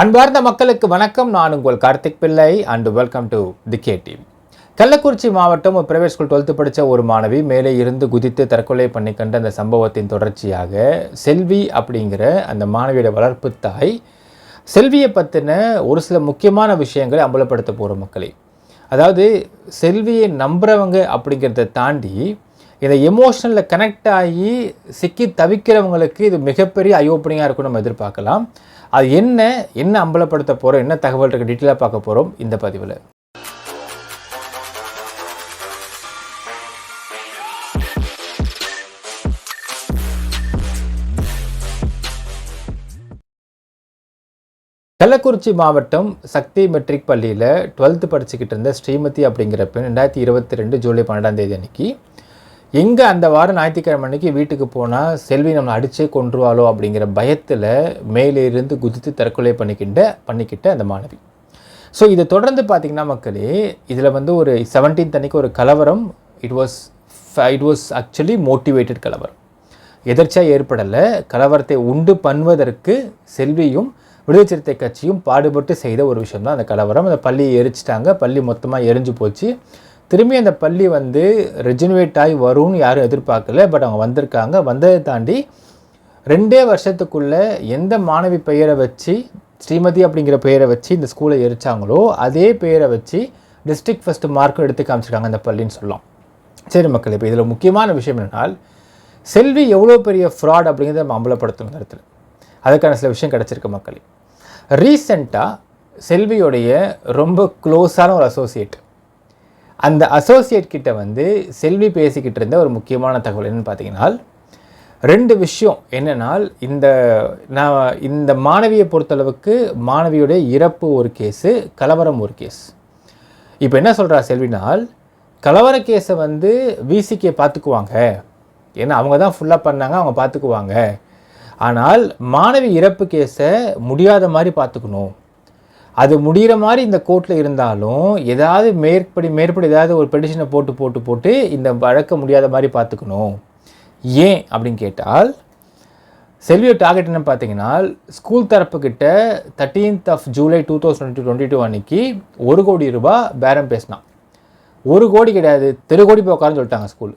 அன்பார்ந்த மக்களுக்கு வணக்கம். நான் உங்கள் கார்த்திக் பிள்ளை and welcome to the K TV. Kallakurichi மாவட்டம் ஒரு பிரைவேட் ஸ்கூல் 12th படித்த ஒரு மாணவி மேலே இருந்து குதித்து தற்கொலை பண்ணிக்கொண்ட அந்த சம்பவத்தின் தொடர்ச்சியாக செல்வி அப்படிங்கிற அந்த மாணவியோட வளர்ப்பு தாய் செல்வியை பற்றின ஒரு சில முக்கியமான விஷயங்களை அம்பலப்படுத்த போகிற மக்களே. அதாவது செல்வியை நம்புகிறவங்க அப்படிங்கிறத தாண்டி இதை எமோஷனலில் கனெக்ட் ஆகி சிக்கி தவிக்கிறவங்களுக்கு இது மிகப்பெரிய ஐ ஓப்பனிங்காக இருக்கும் நம்ம எதிர்பார்க்கலாம். அது என்ன அம்பலப்படுத்த போகிறோம், என்ன தகவல் இருக்குது, டீட்டெயிலாக பார்க்க போகிறோம் இந்த பதிவில். கள்ளக்குறிச்சி மாவட்டம் சக்தி மெட்ரிக் பள்ளியில் 12th படிச்சுக்கிட்டு இருந்த ஸ்ரீமதி அப்படிங்கிற பெண் 2022 ஜூலை 12 அன்னைக்கு எங்கே அந்த வாரம் ஞாயிற்றுக்கிழமை அன்னைக்கு வீட்டுக்கு போனால் செல்வி நம்மளை அடித்தே கொன்றுவாளோ அப்படிங்கிற பயத்தில் மேலே இருந்து குதித்து தற்கொலை பண்ணிக்கிட்ட அந்த மாணவி. ஸோ இதை தொடர்ந்து பார்த்திங்கன்னா மக்களே, இதில் ஒரு 17th அன்னைக்கு ஒரு கலவரம். இட் வாஸ் ஆக்சுவலி மோட்டிவேட்டட் கலவரம், எதர்ச்சியாக ஏற்படலை. கலவரத்தை உண்டு பண்ணுவதற்கு செல்வியும் விடுதலை சிறுத்தை கட்சியும் பாடுபட்டு செய்த ஒரு விஷயம் தான் அந்த கலவரம். அந்த பள்ளியை எரிச்சிட்டாங்க, பள்ளி மொத்தமாக எரிஞ்சு போச்சு. திரும்பி அந்த பள்ளி ரெஜினுவேட் ஆகி வரும்னு யாரும் எதிர்பார்க்கல. பட் அவங்க வந்திருக்காங்க. வந்ததை தாண்டி 2 வருஷத்துக்குள்ளே எந்த மாணவி பெயரை வச்சு, ஸ்ரீமதி அப்படிங்கிற பெயரை வச்சு இந்த ஸ்கூலை எரிச்சாங்களோ அதே பெயரை வச்சு டிஸ்ட்ரிக்ட் ஃபஸ்ட்டு மார்க்கும் எடுத்து காமிச்சிருக்காங்க அந்த பள்ளின்னு சொல்லலாம். சரி மக்கள், இப்போ இதில் முக்கியமான விஷயம் என்னென்னால், செல்வி எவ்வளோ பெரிய ஃப்ராட் அப்படிங்கிறத நம்ம அம்பலப்படுத்தணும் இந்த இடத்துல. அதுக்கான சில விஷயம் கிடச்சிருக்கு மக்களே. ரீசெண்டாக செல்வியோடைய ரொம்ப க்ளோஸான ஒரு அசோசியேட், அந்த அசோசியேட் கிட்ட செல்வி பேசிக்கிட்டு இருந்த ஒரு முக்கியமான தகவல் என்னென்னு பார்த்தீங்கன்னா, 2 விஷயம் என்னென்னால், இந்த மாணவியை பொறுத்தளவுக்கு மாணவியுடைய இறப்பு ஒரு கேஸு, கலவரம் ஒரு கேஸ். இப்போ என்ன சொல்கிறா செல்வினால், கலவர கேஸை விசிகே பார்த்துக்குவாங்க, ஏன்னா அவங்க தான் ஃபுல்லாக பண்ணாங்க, அவங்க பார்த்துக்குவாங்க. ஆனால் மாணவி இறப்பு கேஸை முடியாத மாதிரி பார்த்துக்கணும். அது முடிகிற மாதிரி இந்த கோர்ட்டில் இருந்தாலும் ஏதாவது மேற்படி ஏதாவது ஒரு பெட்டிஷனை போட்டு இந்த வழக்க முடியாத மாதிரி பார்த்துக்கணும். ஏன் அப்படின்னு கேட்டால், செல்வியோ டார்கெட் என்ன பார்த்தீங்கன்னா, ஸ்கூல் தரப்புக்கிட்ட 13th ஜூலை 2022 அன்னைக்கு 1 கோடி ரூபாய் பேரம் பேசினான். 1 கோடி கிடையாது, தெரு கோடி போய் உட்காருன்னு சொல்லிட்டாங்க. ஸ்கூல்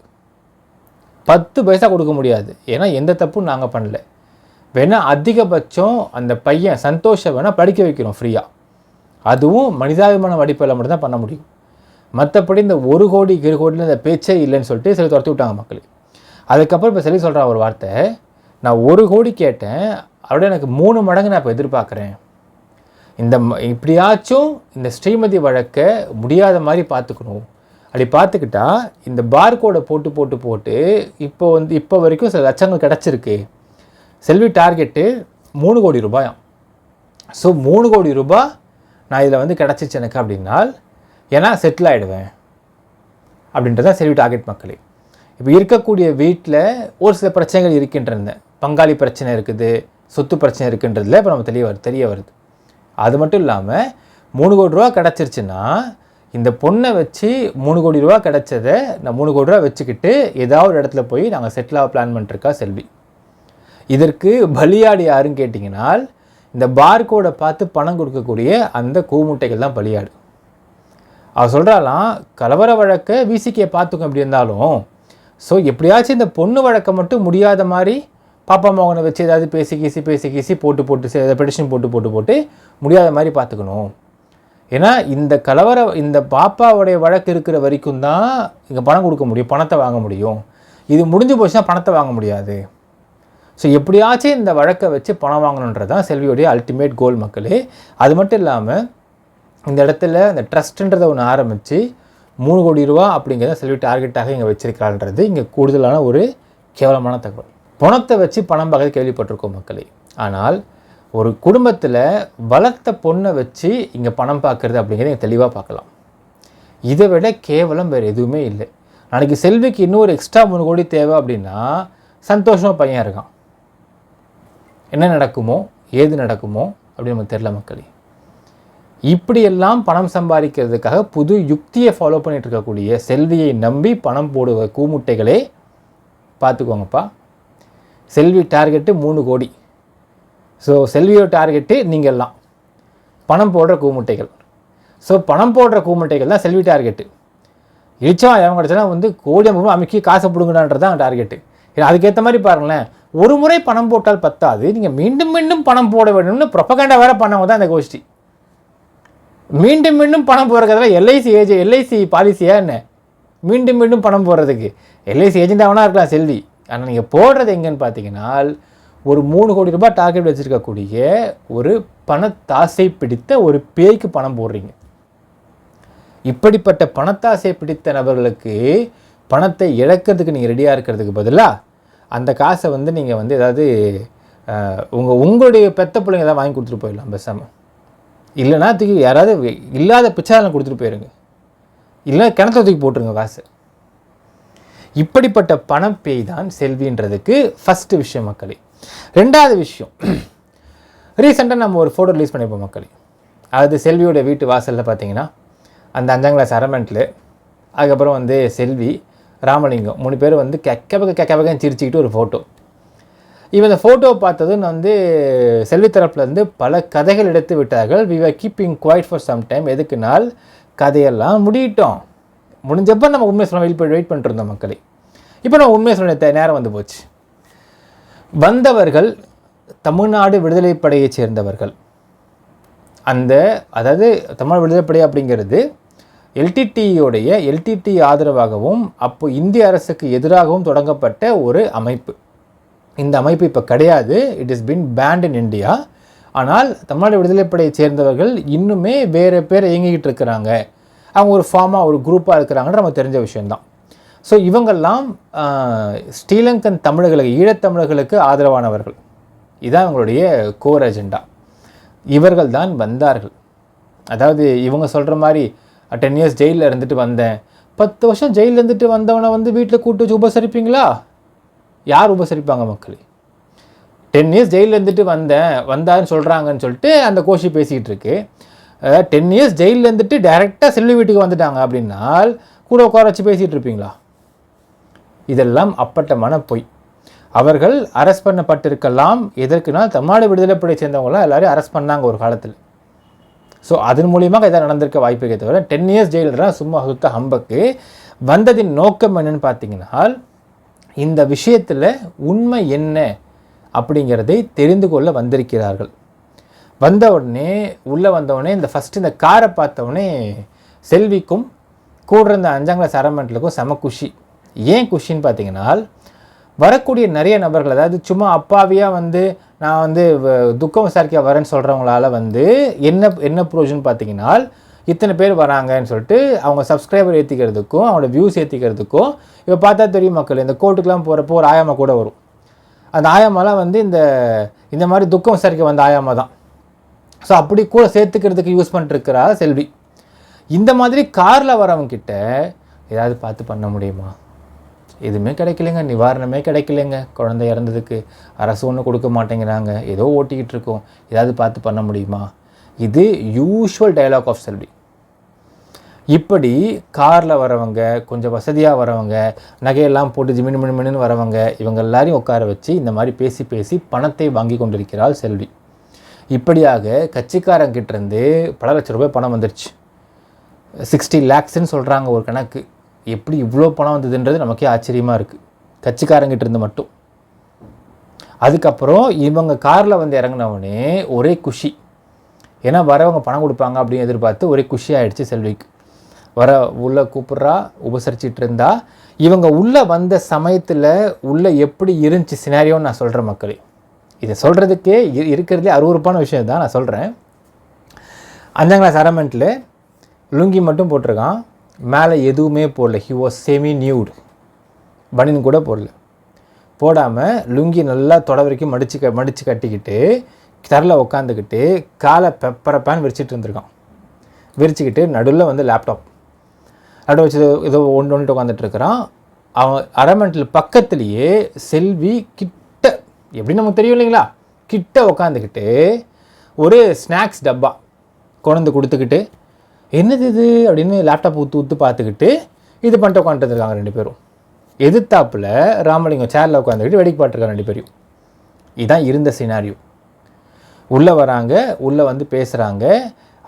10 பைசா கொடுக்க முடியாது, ஏன்னா எந்த தப்பும் நாங்கள் பண்ணல. வேணால் அதிகபட்சம் அந்த பையன் சந்தோஷம் வேணால் படிக்க வைக்கிறோம் ஃப்ரீயாக, அதுவும் மனிதாபிமான வடிப்பில் மட்டும் தான் பண்ண முடியும். மற்றபடி இந்த 1 கோடி 2 கோடியில் இந்த பேச்சே இல்லைன்னு சொல்லிட்டு சில துரத்தி விட்டாங்க மக்கள். அதுக்கப்புறம் இப்போ செல்வி சொல்கிற ஒரு வார்த்தை, நான் 1 கோடி கேட்டேன், அதோட எனக்கு 3 மடங்கு நான் இப்போ எதிர்பார்க்குறேன். இப்படியாச்சும் இந்த ஸ்ரீமதி வழக்கை முடியாத மாதிரி பார்த்துக்கணும். அப்படி பார்த்துக்கிட்டா இந்த பார்கோடை போட்டு இப்போ வரைக்கும் சில லட்சங்கள் கிடச்சிருக்கு. செல்வி டார்கெட்டு 3 கோடி ரூபாயாம். ஸோ 3 கோடி ரூபாய் நான் இதில் கிடச்சிச்சு எனக்கு அப்படின்னால், ஏன்னா செட்டில் ஆகிடுவேன் அப்படின்றதான் செல்வி டார்கெட் மக்களே. இப்போ இருக்கக்கூடிய வீட்டில் ஒரு சில பிரச்சனைகள் இருக்கின்றன, பங்காளி பிரச்சனை இருக்குது, சொத்து பிரச்சனை இருக்குன்றதுல இப்போ நம்ம தெரிய வருது. அது மட்டும் இல்லாமல் 3 கோடி ரூபா கிடச்சிருச்சுன்னா, இந்த பொண்ணை வச்சு 3 கோடி ரூபா கிடச்சதை நான் 3 கோடி ரூபா வச்சுக்கிட்டு ஏதாவது ஒரு இடத்துல போய் நாங்கள் செட்டில் ஆக பிளான் பண்ணிருக்கா செல்வி. இதற்கு பலியாடு யாருன்னு கேட்டிங்கனால், இந்த பார்கோடை பார்த்து பணம் கொடுக்கக்கூடிய அந்த கூமுட்டைகள் தான் பலியாடு. அவள் சொல்கிறாலாம், கலவர வழக்கை விசிகே பார்த்துக்கும் எப்படி இருந்தாலும், ஸோ எப்படியாச்சும் இந்த பொண்ணு வழக்கை மட்டும் முடியாத மாதிரி பாப்பா மகனை வச்சு ஏதாவது பேசி போட்டு பெட்டிஷன் போட்டு முடியாத மாதிரி பார்த்துக்கணும். ஏன்னா இந்த பாப்பாவுடைய வழக்கு இருக்கிற வரைக்கும் தான் இங்கே பணம் கொடுக்க முடியும், பணத்தை வாங்க முடியும். இது முடிஞ்சு போச்சுன்னா பணத்தை வாங்க முடியாது. ஸோ எப்படியாச்சும் இந்த வழக்கை வச்சு பணம் வாங்கணுன்றது தான் செல்வியோடைய அல்டிமேட் கோல் மக்களே. அது மட்டும் இல்லாமல் இந்த இடத்துல இந்த ட்ரஸ்ட்டுன்றதை ஒன்று ஆரம்பித்து 3 கோடி ரூபா அப்படிங்கிறத செல்வி டார்கெட்டாக இங்கே வச்சிருக்கிறான்றது இங்கே கூடுதலான ஒரு கேவலமான தகவல். பணத்தை வச்சு பணம் பார்க்கறது கேள்விப்பட்டிருக்கோம் மக்களே. ஆனால் ஒரு குடும்பத்தில் வளர்த்த பொண்ணை வச்சு இங்கே பணம் பார்க்குறது அப்படிங்கிறத இங்கே தெளிவாக பார்க்கலாம். இதை விட கேவலம் வேறு எதுவுமே இல்லை. நாளைக்கு செல்விக்கு இன்னும் எக்ஸ்ட்ரா 3 கோடி தேவை அப்படின்னா சந்தோஷமாக பையன் இருக்கான். என்ன நடக்குமோ ஏது நடக்குமோ அப்படின்னு நமக்கு தெரியல மக்களே. இப்படியெல்லாம் பணம் சம்பாதிக்கிறதுக்காக புது யுக்தியை ஃபாலோ பண்ணிகிட்டு இருக்கக்கூடிய செல்வியை நம்பி பணம் போடுவ கூமுட்டைகளே பார்த்துக்கோங்கப்பா. செல்வி டார்கெட்டு 3 கோடி. ஸோ செல்வியோ டார்கெட்டு நீங்கள்லாம் பணம் போடுற கூமுட்டைகள். ஸோ பணம் போடுற கூமுட்டைகள் தான் செல்வி டார்கெட்டு. இழிச்சா அவங்க கிடச்சா வந்து கோடி அமைக்கி காசை பிடுங்கடான்றது தான் டார்கெட்டு. அதுக்கேற்ற மாதிரி பாருங்களேன், ஒரு முறை பணம் போட்டால் பத்தாது, நீங்கள் மீண்டும் மீண்டும் பணம் போட வேணும்னு ப்ரொபகண்டா வேறு பண்ணவங்க தான் இந்த கோஷ்டி. மீண்டும் மீண்டும் பணம் போடுறதுல எல்ஐசி பாலிசியா என்ன? மீண்டும் மீண்டும் பணம் போடுறதுக்கு எல்ஐசி ஏஜென்டாகனா இருக்கலாம் செல்வி. ஆனால் நீங்கள் போடுறது எங்கன்னு பார்த்தீங்கன்னா, ஒரு 3 கோடி ரூபாய் டார்கெட் வச்சுருக்கக்கூடிய ஒரு பணத்தாசை பிடித்த ஒரு பேய்க்கு பணம் போடுறீங்க. இப்படிப்பட்ட பணத்தாசை பிடித்த நபர்களுக்கு பணத்தை இழக்கிறதுக்கு நீங்கள் ரெடியாக இருக்கிறதுக்கு பதிலாக அந்த காசை வந்து நீங்கள் வந்து ஏதாவது உங்களுடைய பெத்த பிள்ளைங்க ஏதாவது வாங்கி கொடுத்துட்டு போயிடலாம் பேசாமல். இல்லைனா தூக்கி யாராவது இல்லாத பிச்சாரம் கொடுத்துட்டு போயிருங்க, இல்லைனா கிணத்துல தூக்கி போட்டுருங்க காசு. இப்படிப்பட்ட பணப்பேய் தான் செல்வின்றதுக்கு ஃபஸ்ட்டு விஷயம் மக்களே. ரெண்டாவது விஷயம், ரீசெண்டாக நம்ம ஒரு ஃபோட்டோ ரிலீஸ் பண்ணியிருப்போம் மக்களே. அதாவது செல்வியோட வீட்டு வாசலில் பார்த்தீங்கன்னா அந்த 5ஆம் கிளாஸ் அரமெண்ட்டில், அதுக்கப்புறம் வந்து செல்வி, ராமலிங்கம் 3 பேர் வந்து கெக்கபகன்னு சிரிச்சுக்கிட்டு ஒரு ஃபோட்டோ. இந்த ஃபோட்டோவை பார்த்ததும் வந்து செல்வி தரப்புலேருந்து பல கதைகள் எடுத்து விட்டார்கள். We are keeping quiet for some time. எதுக்குனால் கதையெல்லாம் முடியிட்டோம், முடிஞ்சப்போ நம்ம உண்மை சொல்ல வெயிட் பண்ணிட்டு இருந்தோம் மக்களே. இப்போ நம்ம உண்மை சொல்ல நேரம் வந்து போச்சு. வந்தவர்கள் தமிழ்நாடு விடுதலை படையை சேர்ந்தவர்கள். அதாவது தமிழ் விடுதலை படை அப்படிங்கிறது எல்டிடி ஆதரவாகவும் அப்போ இந்திய அரசுக்கு எதிராகவும் தொடங்கப்பட்ட ஒரு அமைப்பு. இந்த அமைப்பு இப்போ கிடையாது, it is been banned in India. ஆனால் தமிழ்நாடு விடுதலை படையை சேர்ந்தவர்கள் இன்னுமே வேறு பேர் இயங்கிக்கிட்டு இருக்கிறாங்க. அவங்க ஒரு ஃபார்மாக ஒரு குரூப்பாக இருக்கிறாங்கன்னு நமக்கு தெரிஞ்ச விஷயந்தான். ஸோ இவங்கெல்லாம் ஸ்ரீலங்கன் தமிழர்களுக்கு, ஈழத்தமிழர்களுக்கு ஆதரவானவர்கள். இதுதான் இவங்களுடைய கோர் அஜெண்டா. இவர்கள் தான் வந்தார்கள். அதாவது இவங்க சொல்கிற மாதிரி 10 years ஜெயிலில் இருந்துட்டு வந்தேன், 10 வருஷம் ஜெயிலில் இருந்துட்டு வந்தவனை வந்து வீட்டில் கூட்டு வச்சு உபசரிப்பீங்களா? யார் உபசரிப்பாங்க மக்களே? 10 years ஜெயிலில் இருந்துட்டு வந்தாருன்னு சொல்கிறாங்கன்னு சொல்லிட்டு அந்த கோஷி பேசிக்கிட்டு இருக்கு. 10 years ஜெயிலில் இருந்துட்டு டைரெக்டாக செல்வி வீட்டுக்கு வந்துட்டாங்க அப்படின்னால் கூட உட்கார வச்சு பேசிகிட்டு இருப்பீங்களா? இதெல்லாம் அப்பட்டமான பொய். அவர்கள் அரெஸ்ட் பண்ணப்பட்டிருக்கலாம். எதற்குனால் தமிழ்நாடு விடுதலை படையை சேர்ந்தவங்களாம் எல்லாரையும் அரெஸ்ட் பண்ணாங்க ஒரு காலத்தில். ஸோ அதன் மூலியமாக இதை நடந்திருக்க வாய்ப்பை தவிர 10 years ஜெயிலில் தான் சும்மா சுத்த ஹம்பக்கு. வந்ததின் நோக்கம் என்னன்னு பார்த்தீங்கன்னா, இந்த விஷயத்தில் உண்மை என்ன அப்படிங்கிறதை தெரிந்து கொள்ள வந்திருக்கிறார்கள். உள்ளே வந்தவுடனே இந்த காரை பார்த்தவுடனே செல்விக்கும் கூட இருந்த 5ஆம் கிளாஸ் அரமெண்ட்லுக்கும் செம குஷி. ஏன் குஷின்னு பார்த்தீங்கன்னா, வரக்கூடிய நிறைய நபர்கள், அதாவது சும்மா அப்பாவியாக வந்து நான் வந்து துக்கம் விசாரிக்க வரேன்னு சொல்கிறவங்களால வந்து என்ன ப்ரோஜன் பார்த்தீங்கன்னா, இத்தனை பேர் வராங்கன்னு சொல்லிட்டு அவங்க சப்ஸ்கிரைபர் ஏற்றிக்கிறதுக்கும் அவங்களோட வியூஸ் ஏற்றிக்கிறதுக்கும். இப்போ பார்த்தா தெரியும் மக்கள், இந்த கோர்ட்டுக்கெலாம் போகிறப்போ ஒரு ஆயாமா கூட வரும். அந்த ஆயாமாலாம் வந்து இந்த மாதிரி துக்கம் விசாரிக்க வந்த ஆயாமா தான். ஸோ அப்படி கூட சேர்த்துக்கிறதுக்கு யூஸ் பண்ணிட்டுருக்கிறா செல்வி. இந்த மாதிரி காரில் வரவங்கிட்ட ஏதாவது பார்த்து பண்ண முடியுமா? எதுவுமே கிடைக்கலைங்க, நிவாரணமே கிடைக்கலைங்க. குழந்தை இறந்ததுக்கு அரசு ஒன்று கொடுக்க மாட்டேங்கிறாங்க, ஏதோ ஓட்டிக்கிட்டு இருக்கோம், ஏதாவது பார்த்து பண்ண முடியுமா? இது யூஷுவல் டயலாக் ஆஃப் செல்வி. இப்படி காரில் வரவங்க, கொஞ்சம் வசதியாக வரவங்க, நகையெல்லாம் போட்டு ஜிமின்னு வரவங்க, இவங்க எல்லாரையும் உட்கார வச்சு இந்த மாதிரி பேசி பணத்தை வாங்கி கொண்டிருக்கிறாள் செல்வி. இப்படியாக கட்சிக்காரங்கிட்டேருந்து பல லட்சம் ரூபாய் பணம் வந்துருச்சு. 60 lakhsன்னு சொல்கிறாங்க ஒரு கணக்கு. எப்படி இவ்வளோ பணம் வந்ததுன்றது நமக்கே ஆச்சரியமாக இருக்குது, கட்சிக்காரங்கிட்ட இருந்து மட்டும். அதுக்கப்புறம் இவங்க காரில் வந்து இறங்கினவனே ஒரே குஷி. ஏன்னா வரவங்க பணம் கொடுப்பாங்க அப்படின்னு எதிர்பார்த்து ஒரே குஷி ஆகிடுச்சு செல்விக்கு. உள்ளே கூப்பிட்றா, உபசரிச்சிட்டு இருந்தா. இவங்க உள்ளே வந்த சமயத்தில் உள்ளே எப்படி இருந்துச்சு சினாரியோன்னு நான் சொல்கிறேன் மக்களே. இதை சொல்கிறதுக்கே இருக்கிறதுலே அருவருப்பான விஷயம் தான் நான் சொல்கிறேன். 5ஆம் கிளாஸ் அரமெண்ட்டில் லுங்கி மட்டும் போட்டிருக்கான், மேலே எதுவுமே போடல. ஹி வாஸ் செமி நியூட், பனின் கூட போடாமல் லுங்கி நல்லா தொட வரைக்கும் மடித்து கட்டிக்கிட்டு தரில் உட்காந்துக்கிட்டு காலை பெப்பரப்பான்னு விரிச்சிட்டு இருந்திருக்கான். விரிச்சிக்கிட்டு நடுவில் வந்து லேப்டாப் வச்சு ஏதோ ஒன்று உட்காந்துட்ருக்கிறான். அவன் அரமெண்ட்டில் பக்கத்துலேயே செல்வி கிட்ட, எப்படி நமக்கு தெரியும் இல்லைங்களா, கிட்ட உட்காந்துக்கிட்டு ஒரு ஸ்நாக்ஸ் டப்பா கொண்டு கொடுத்துக்கிட்டு, என்னது இது அப்படின்னு லேப்டாப் ஊற்று பார்த்துக்கிட்டு இது பண்ணிட்டு உட்காந்துருக்காங்க 2 பேரும். எதிர்த்தாப்பில் ராமலிங்கம் சேரில் உட்காந்துக்கிட்டு வேடிக்கை பார்த்துருக்காங்க 2 பேரையும். இதுதான் இருந்த சினாரியோ. உள்ளே வராங்க, உள்ளே வந்து பேசுகிறாங்க.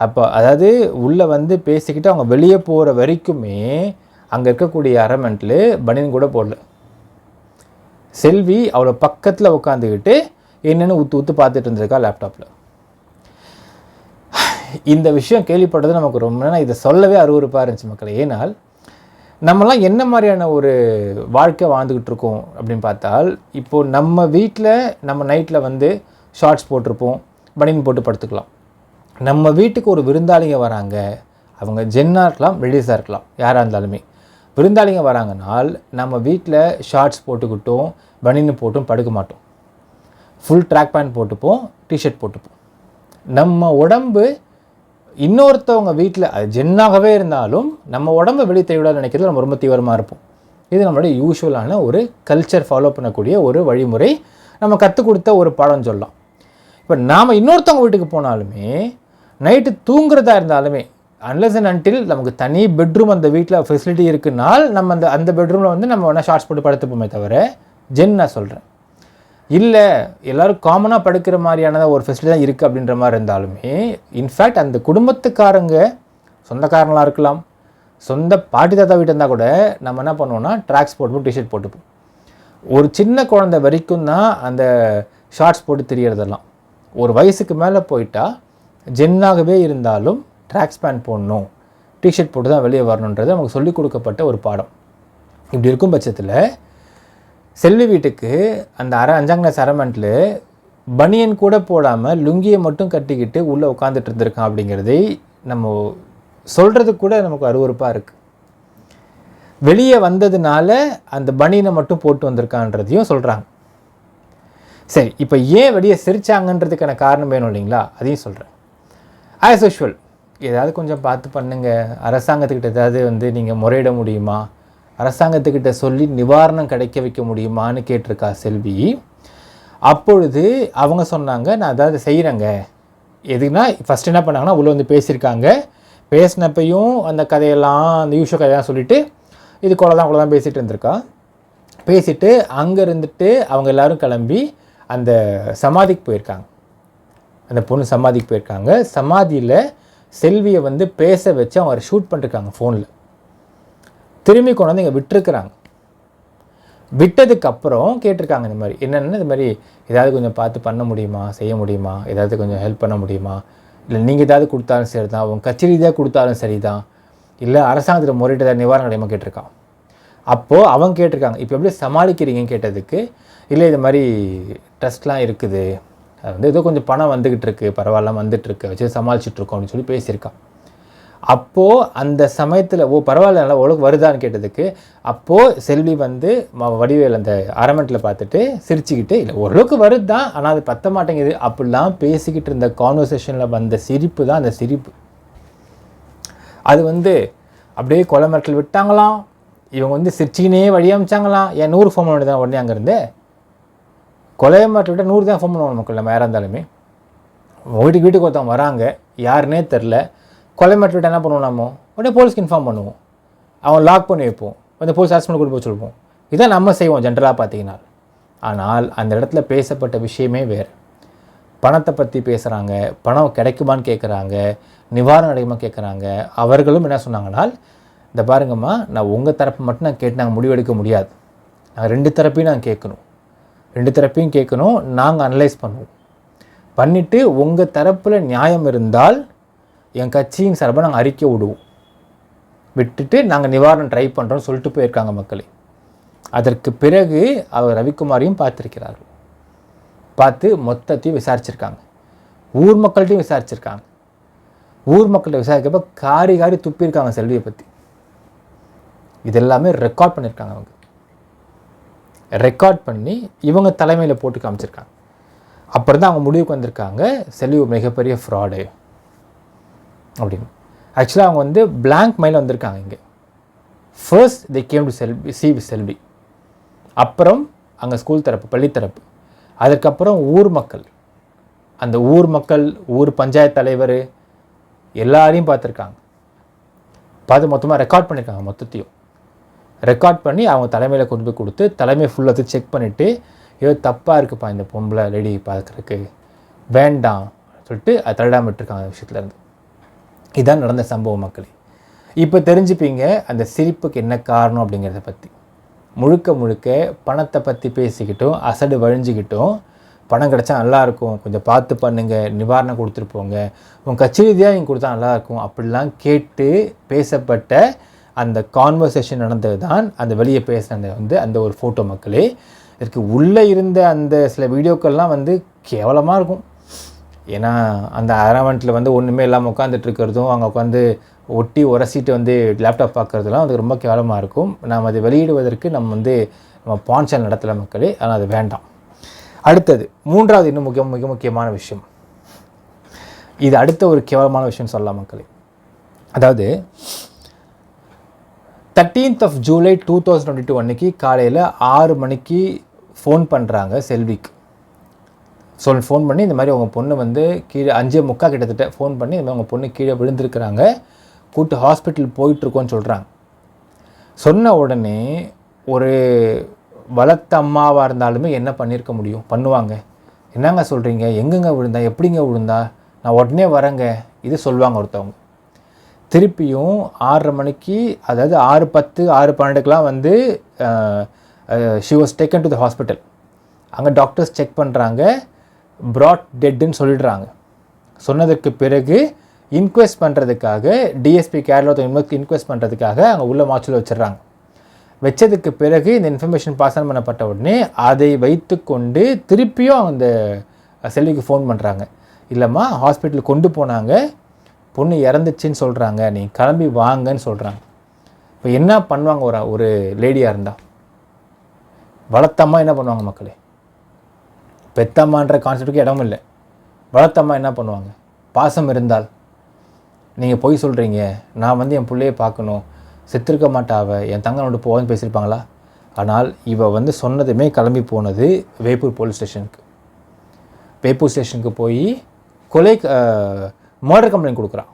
அப்போ அதாவது உள்ளே வந்து பேசிக்கிட்டு அவங்க வெளியே போகிற வரைக்குமே அங்கே இருக்கக்கூடிய அரமெண்ட்டில் பனியன் கூட போடல. செல்வி அவளை பக்கத்தில் உட்காந்துக்கிட்டு என்னென்னு ஊற்று பார்த்துட்டு இருந்திருக்கா லேப்டாப்பில். இந்த விஷயம் கேள்விப்பட்டது நமக்கு ரொம்ப இதை சொல்லவே அருவருப்பாக இருந்துச்சு மக்களே. ஏனால் நம்மலாம் என்ன மாதிரியான ஒரு வாழ்க்கை வாழ்ந்துக்கிட்டு இருக்கோம் அப்படின்னு பார்த்தால், இப்போது நம்ம வீட்டில் நம்ம நைட்டில் வந்து ஷார்ட்ஸ் போட்டிருப்போம், பனியன் போட்டு படுத்துக்கலாம். நம்ம வீட்டுக்கு ஒரு விருந்தாளிங்க வராங்க, அவங்க ஜென்னாக இருக்கலாம், லேடிஸாக இருக்கலாம், யாராக இருந்தாலுமே விருந்தாளிங்க வராங்கனால் நம்ம வீட்டில் ஷார்ட்ஸ் போட்டுக்கிட்டோம், பனியன் போட்டும் படுக்க மாட்டோம். ஃபுல் ட்ராக் பேண்ட் போட்டுப்போம், டிஷர்ட் போட்டுப்போம். நம்ம உடம்பு இன்னொருத்தவங்க வீட்டில் அது ஜென்னாகவே இருந்தாலும் நம்ம உடம்பை வெளியே தெளிவிட நினைக்கிறது நம்ம ரொம்ப தீவிரமாக இருப்போம். இது நம்மளுடைய யூஸ்வலான ஒரு கல்ச்சர் ஃபாலோ பண்ணக்கூடிய ஒரு வழிமுறை, நம்ம கற்றுக் கொடுத்த ஒரு பாடம் சொல்லலாம். இப்போ நாம் இன்னொருத்தவங்க வீட்டுக்கு போனாலுமே நைட்டு தூங்குறதா இருந்தாலுமே அன்லெஸ் அண்ட் அன்டில் நமக்கு தனி பெட்ரூம் அந்த வீட்டில் ஃபெசிலிட்டி இருக்குனால் நம்ம அந்த பெட்ரூமில் வந்து நம்ம வேணால் ஷார்ட்ஸ் போட்டு படுத்துப்போமே தவிர, ஜென் நான் சொல்கிறேன் இல்லை எல்லோரும் காமனாக படுக்கிற மாதிரியான ஒரு ஃபெசிலிட்டி தான் இருக்குது அப்படின்ற மாதிரி இருந்தாலுமே, இன்ஃபேக்ட் அந்த குடும்பத்துக்காரங்க சொந்தக்காரங்களாக இருக்கலாம், சொந்த பாட்டி தாத்தா வீட்டு இருந்தால் கூட நம்ம என்ன பண்ணுவோம்னா ட்ராக்ஸ் போட்டுப்போம், டிஷர்ட் போட்டுப்போம். ஒரு சின்ன குழந்தை வரைக்கும் தான் அந்த ஷார்ட்ஸ் போட்டு தெரியறதெல்லாம். ஒரு வயசுக்கு மேலே போயிட்டா ஜென்னாகவே இருந்தாலும் ட்ராக்ஸ் பேண்ட் போடணும், டிஷர்ட் போட்டு தான் வெளியே வரணுன்றது நமக்கு சொல்லிக் கொடுக்கப்பட்ட ஒரு பாடம். இப்படி இருக்கும் பட்சத்தில் செல்வி வீட்டுக்கு அந்த 5ஆம் கிளாஸ் அரமெண்ட்டில் பனியன் கூட போடாமல் லுங்கியை மட்டும் கட்டிக்கிட்டு உள்ளே உட்காந்துட்டு இருந்திருக்கான் அப்படிங்கிறதை நம்ம சொல்கிறதுக்கு கூட நமக்கு அருவருப்பாக இருக்குது. வெளியே வந்ததுனால அந்த பனியனை மட்டும் போட்டு வந்திருக்கான்றதையும் சொல்கிறாங்க. சரி, இப்போ ஏன் வெளியே சிரிச்சாங்கன்றதுக்கான காரணம் வேணும் இல்லைங்களா, அதையும் சொல்கிறேன். ஆஸ் யூஷுவல் ஏதாவது கொஞ்சம் பார்த்து பண்ணுங்கள், அரசாங்கத்துக்கிட்ட ஏதாவது வந்து நீங்கள் முறையிட முடியுமா, அரசாங்கத்துக்கிட்ட சொல்லி நிவாரணம் கிடைக்க வைக்க முடியுமான்னு கேட்டிருக்கா செல்வி. அப்பொழுது அவங்க சொன்னாங்க, நான் அதாவது செய்கிறேங்க. எதுக்குன்னா ஃபஸ்ட் என்ன பண்ணாங்கன்னா உள்ளே வந்து பேசியிருக்காங்க. பேசினப்பையும் அந்த கதையெல்லாம் அந்த யூஷுவல் கதையெல்லாம் சொல்லிவிட்டு இது கொலை தான் பேசிகிட்டு இருந்திருக்கா. பேசிவிட்டு அங்கே இருந்துட்டு அவங்க எல்லோரும் கிளம்பி அந்த சமாதிக்கு போயிருக்காங்க. அந்த பொண்ணு சமாதிக்கு போயிருக்காங்க. சமாதியில் செல்வியை வந்து பேச வச்சு அவங்க ஷூட் பண்ணிருக்காங்க ஃபோனில். திரும்பி கொண்டு வந்து இங்கே விட்டுருக்குறாங்க. விட்டதுக்கப்புறம் கேட்டிருக்காங்க இந்த மாதிரி என்னென்னா, இது மாதிரி ஏதாவது கொஞ்சம் பார்த்து பண்ண முடியுமா, செய்ய முடியுமா, ஏதாவது கொஞ்சம் ஹெல்ப் பண்ண முடியுமா, இல்லை நீங்கள் ஏதாவது கொடுத்தாலும் சரி தான், அவங்க கச்சேரி தான் கொடுத்தாலும் சரி தான், இல்லை அரசாங்கத்தில் முறையிட்டு ஏதாவது நிவாரணம் கிடையாமல் கேட்டிருக்கான். அப்போது அவங்க கேட்டிருக்காங்க, இப்போ எப்படி சமாளிக்கிறீங்கன்னு கேட்டதுக்கு, இல்லை இது மாதிரி ட்ரஸ்ட்லாம் இருக்குது, அது வந்து ஏதோ கொஞ்சம் பணம் வந்துக்கிட்டு இருக்குது, பரவாயில்ல வந்துட்டுருக்கு, வச்சு சமாளிச்சுட்ருக்கோம் அப்படின்னு சொல்லி பேசியிருக்கான். அப்போது அந்த சமயத்தில் பரவாயில்ல நல்லா ஒழுங்கு வருதான்னு கேட்டதுக்கு, அப்போது செல்வி வந்து வடிவேல் அந்த அரமெண்ட்டில் பார்த்துட்டு சிரிச்சுக்கிட்டு, இல்லை ஓரளவுக்கு வருது தான், ஆனால் அது பத்த மாட்டேங்குது அப்படிலாம் பேசிக்கிட்டு இருந்த கான்வர்சேஷனில் வந்த சிரிப்பு தான் அந்த சிரிப்பு. அது வந்து அப்படியே கொலை மிரட்டல் விட்டாங்களாம், இவங்க வந்து சிரிச்சிக்கினே வழி அமைச்சாங்களாம். ஏன் 100 ஃபோன் பண்ணி தான் உடனே அங்கேருந்து கொலை மிரட்டல் விட்டால் 100 தான் ஃபோன் பண்ணுவாங்க மக்கள். நம்ம யாராக இருந்தாலுமே வீட்டுக்கு ஒருத்தவங்க வராங்க, யாருன்னே தெரில, கொலை மிரட்டல் விட்டால் என்ன பண்ணுவோம், நம்ம உடனே போலீஸ்க்கு இன்ஃபார்ம் பண்ணுவோம், அவங்க லாக் பண்ணி வைப்போம், வந்து போலீஸ் அரெஸ்ட் பண்ணி கூட்டு போய் சொல்லுவோம். இதான் நம்ம செய்வோம் ஜென்ரலாக பார்த்தீங்கன்னா. ஆனால் அந்த இடத்துல பேசப்பட்ட விஷயமே வேறு. பணத்தை பற்றி பேசுகிறாங்க, பணம் கிடைக்குமான்னு கேட்குறாங்க, நிவாரணம் கிடைக்குமா கேட்குறாங்க. அவர்களும் என்ன சொன்னாங்கன்னால், இந்த பாருங்கம்மா, நான் உங்கள் தரப்பு மட்டும் நான் கேட்டு நாங்கள் முடிவெடுக்க முடியாது, நாங்கள் 2 தரப்பையும் நாங்கள் கேட்கணும், 2 தரப்பையும் கேட்கணும், நாங்கள் அனலைஸ் பண்ணுவோம், பண்ணிவிட்டு உங்கள் தரப்பில் நியாயம் இருந்தால் என் கட்சியின் சார்பாக நாங்கள் அறிக்கை விடுவோம், விட்டுட்டு நாங்கள் நிவாரணம் ட்ரை பண்ணுறோன்னு சொல்லிட்டு போயிருக்காங்க மக்களே. அதற்கு பிறகு அவர் ரவிக்குமாரையும் பார்த்துருக்கிறார்கள். பார்த்து மொத்தத்தையும் விசாரிச்சிருக்காங்க, ஊர் மக்கள்கிட்டையும் விசாரிச்சிருக்காங்க. ஊர் மக்கள்கிட்ட விசாரிக்கப்போ காரி துப்பியிருக்காங்க செல்வியை பற்றி. இதெல்லாமே ரெக்கார்ட் பண்ணியிருக்காங்க. அவங்க ரெக்கார்ட் பண்ணி இவங்க தலைமையில் போட்டு காமிச்சிருக்காங்க. அப்புறம் தான் அவங்க முடிவுக்கு வந்திருக்காங்க, செல்வி மிகப்பெரிய ஃப்ராடு அப்படின்னு. ஆக்சுவலாக அவங்க வந்து பிளாங்க் மைண்டில் வந்திருக்காங்க. இங்கே ஃபர்ஸ்ட் தி கேம் டு செல்வி, அப்புறம் அங்கே ஸ்கூல் தரப்பு, பள்ளி தரப்பு, அதுக்கப்புறம் ஊர் மக்கள், அந்த ஊர் மக்கள், ஊர் பஞ்சாயத்து தலைவர் எல்லாரையும் பார்த்துருக்காங்க. பார்த்து மொத்தமாக ரெக்கார்ட் பண்ணியிருக்காங்க. மொத்தத்தையும் ரெக்கார்ட் பண்ணி அவங்க தலைமையில் கொண்டு போய் கொடுத்து, தலைமை ஃபுல்லாக செக் பண்ணிவிட்டு, ஏதோ தப்பாக இருக்குப்பா இந்த பொம்பளை லேடி பார்க்குறதுக்கு, வேண்டாம் சொல்லிட்டு அது தள்ளாமல் விட்டுருக்காங்க அந்த விஷயத்துலேருந்து. இதுதான் நடந்த சம்பவம் மக்களே. இப்போ தெரிஞ்சுப்பீங்க அந்த சிரிப்புக்கு என்ன காரணம் அப்படிங்கிறத பற்றி. முழுக்க பணத்தை பற்றி பேசிக்கிட்டோம், அசடு வழிஞ்சிக்கிட்டோம், பணம் கிடச்சா நல்லாயிருக்கும், கொஞ்சம் பார்த்து பண்ணுங்கள், நிவாரணம் கொடுத்துட்டு போங்க, உங்கள் கட்சி ரீதியாக நீங்கள் கொடுத்தா நல்லாயிருக்கும் அப்படிலாம் கேட்டு பேசப்பட்ட அந்த கான்வர்சேஷன் நடந்தது தான் அந்த வெளியே பேசுனது அந்த ஒரு ஃபோட்டோ மக்களே. இதற்கு உள்ளே இருந்த அந்த சில வீடியோக்கள்லாம் கேவலமாக இருக்கும். ஏன்னா அந்த அரவண்ட்டில் ஒன்றுமே இல்லாமல் உட்காந்துட்டு இருக்கிறதும், அங்கே உட்காந்து ஒட்டி உரசிட்டு லேப்டாப் பார்க்குறதுலாம் ரொம்ப கேவலமாக இருக்கும். நாம் அதை வெளியிடுவதற்கு நம்ம பான் சேனல் நடத்தலை மக்களே, ஆனால் அது வேண்டாம். அடுத்தது 3வது இன்னும் மிக முக்கியமான விஷயம். இது அடுத்த ஒரு கேவலமான விஷயம் சொல்லலாம் மக்களே. அதாவது 13th July 2022 அன்றைக்கி காலையில் 6 மணிக்கு ஃபோன் பண்ணுறாங்க செல்விக்கு. ஃபோன் பண்ணி இந்த மாதிரி உங்கள் பொண்ணு கீழே 5:45 கிட்டத்தட்ட ஃபோன் பண்ணி இந்த மாதிரி உங்கள் பொண்ணு கீழே விழுந்திருக்கிறாங்க, கூட்டு ஹாஸ்பிட்டல் போயிட்டுருக்கோன்னு சொல்கிறாங்க. சொன்ன உடனே ஒரு வளர்த்த அம்மாவாக இருந்தாலுமே என்ன பண்ணியிருக்க முடியும்? பண்ணுவாங்க. என்னங்க சொல்கிறீங்க, எங்கெங்க விழுந்தா, எப்படிங்க விழுந்தா, நான் உடனே வரேங்க, இது சொல்லுவாங்க ஒருத்தவங்க. திருப்பியும் 6:30 மணிக்கு, அதாவது 6:10 6:12க்கெலாம் she was taken to the hospital. அங்கே டாக்டர்ஸ் செக் பண்ணுறாங்க, ப்ராட் டெட்டுன்னு சொல்லிடுறாங்க. சொன்னதுக்கு பிறகு இன்குவெஸ்ட் பண்ணுறதுக்காக டிஎஸ்பி கேரளா இன்குவெஸ்ட் பண்ணுறதுக்காக அங்கே உள்ள மாச்சல் வச்சிடுறாங்க. வச்சதுக்கு பிறகு இந்த இன்ஃபர்மேஷன் பாஸ் ஆன் பண்ணப்பட்ட உடனே அதை வைத்து கொண்டு திருப்பியும் அந்த செல்விக்கு ஃபோன் பண்ணுறாங்க. இல்லைம்மா ஹாஸ்பிட்டலுக்கு கொண்டு போனாங்க, பொண்ணு இறந்துச்சின்னு சொல்கிறாங்க, நீ கிளம்பி வாங்கன்னு சொல்கிறாங்க. இப்போ என்ன பண்ணுவாங்க ஒரு லேடியாக இருந்தால்? வளர்த்தம்மா என்ன பண்ணுவாங்க மக்களே? பெத்தம்மான்ற கான்செப்டுக்கு இடமும் இல்லை. வளர்த்தம்மா என்ன பண்ணுவாங்க? பாசம் இருந்தால், நீங்கள் போய் சொல்கிறீங்க, நான் என் பிள்ளையை பார்க்கணும், செத்துருக்க மாட்டாவ, என் தங்கனோட போவான்னு பேசியிருப்பாங்களா? ஆனால் இவ சொன்னதுமே கிளம்பி போனது வேப்பூர் போலீஸ் ஸ்டேஷனுக்கு. வேப்பூர் ஸ்டேஷனுக்கு போய் மர்டர் கம்ப்ளைண்ட் கொடுக்குறான்.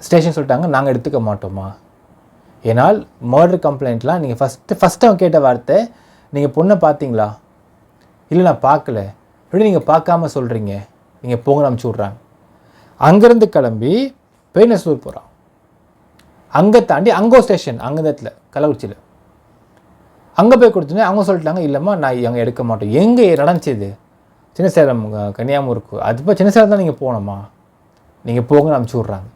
ஸ்டேஷன் சொல்லிட்டாங்க, நாங்கள் எடுத்துக்க மாட்டோமா. ஏன்னால் மர்டர் கம்ப்ளைண்ட்லாம் நீங்கள் ஃபஸ்ட்டு அவன் கேட்ட வார்த்தை, நீங்கள் பொண்ணை பார்த்தீங்களா? இல்லை நான் பார்க்கல. எப்படி நீங்கள் பார்க்காம சொல்கிறீங்க? நீங்கள் போங்கன்னு அனுப்பிச்சி விட்றாங்க. அங்கேருந்து கிளம்பி பெயினசூர் போகிறான். அங்கே தாண்டி அங்கோ ஸ்டேஷன், அங்கே இடத்துல கள்ளக்குறிச்சியில் அங்கே போய் கொடுத்தோன்னே அவங்க சொல்லிட்டாங்க, இல்லைம்மா நான் அங்கே எடுக்க மாட்டோம். எங்கே நடந்துச்சு? சின்னசேலம் கன்னியாகுமரிக்கு. அது இப்போ சின்னசேலம் தான் நீங்கள் போகணுமா, நீங்கள் போங்கன்னு அனுப்பிச்சி விட்றாங்க.